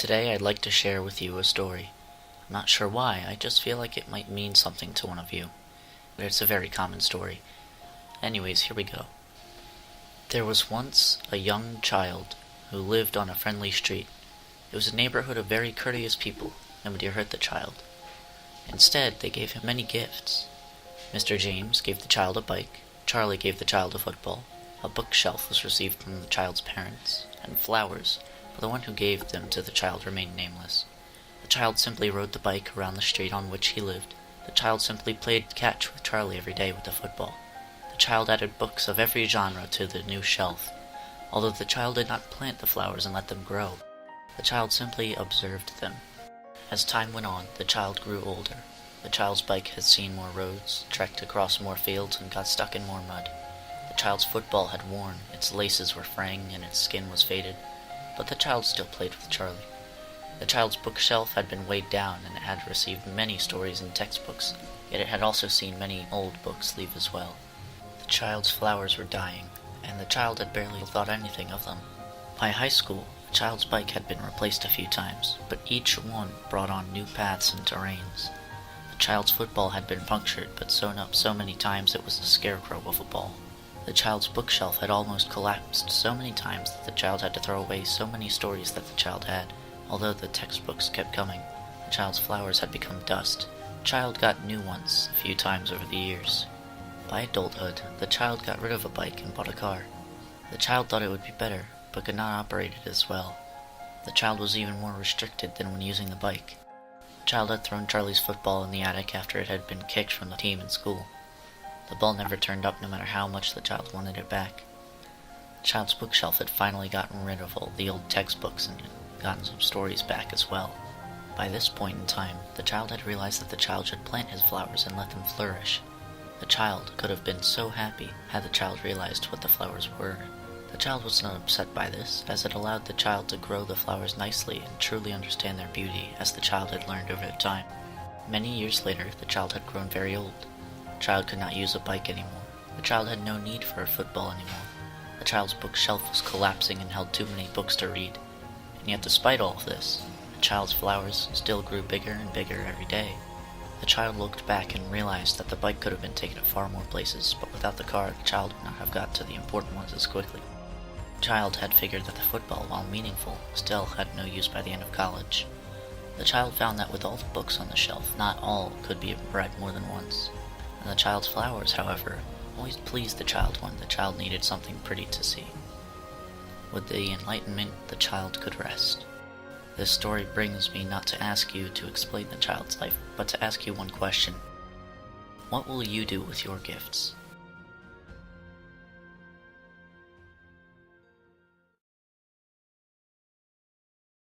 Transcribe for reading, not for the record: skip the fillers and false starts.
Today I'd like to share with you a story. I'm not sure why, I just feel like it might mean something to one of you. But it's a very common story. Anyways, here we go. There was once a young child who lived on a friendly street. It was a neighborhood of very courteous people. Nobody hurt the child. Instead, they gave him many gifts. Mr. James gave the child a bike, Charlie gave the child a football, a bookshelf was received from the child's parents, and flowers, but the one who gave them to the child remained nameless. The child simply rode the bike around the street on which he lived. The child simply played catch with Charlie every day with the football. The child added books of every genre to the new shelf. Although the child did not plant the flowers and let them grow, the child simply observed them. As time went on, the child grew older. The child's bike had seen more roads, trekked across more fields, and got stuck in more mud. The child's football had worn, its laces were fraying, and its skin was faded, but the child still played with Charlie. The child's bookshelf had been weighed down, and it had received many stories and textbooks, yet it had also seen many old books leave as well. The child's flowers were dying, and the child had barely thought anything of them. By high school, the child's bike had been replaced a few times, but each one brought on new paths and terrains. The child's football had been punctured, but sewn up so many times it was a scarecrow of a ball. The child's bookshelf had almost collapsed so many times that the child had to throw away so many stories that the child had. Although the textbooks kept coming, the child's flowers had become dust. The child got new ones a few times over the years. By adulthood, the child got rid of a bike and bought a car. The child thought it would be better, but could not operate it as well. The child was even more restricted than when using the bike. The child had thrown Charlie's football in the attic after it had been kicked from the team in school. The ball never turned up no matter how much the child wanted it back. The child's bookshelf had finally gotten rid of all the old textbooks and gotten some stories back as well. By this point in time, the child had realized that the child should plant his flowers and let them flourish. The child could have been so happy had the child realized what the flowers were. The child was not upset by this, as it allowed the child to grow the flowers nicely and truly understand their beauty, as the child had learned over time. Many years later, the child had grown very old. The child could not use a bike anymore. The child had no need for a football anymore. The child's bookshelf was collapsing and held too many books to read. And yet, despite all of this, the child's flowers still grew bigger and bigger every day. The child looked back and realized that the bike could have been taken to far more places, but without the car, the child would not have got to the important ones as quickly. The child had figured that the football, while meaningful, still had no use by the end of college. The child found that with all the books on the shelf, not all could be read more than once. And the child's flowers, however, always pleased the child when the child needed something pretty to see. With the enlightenment, the child could rest. This story brings me not to ask you to explain the child's life, but to ask you one question. What will you do with your gifts?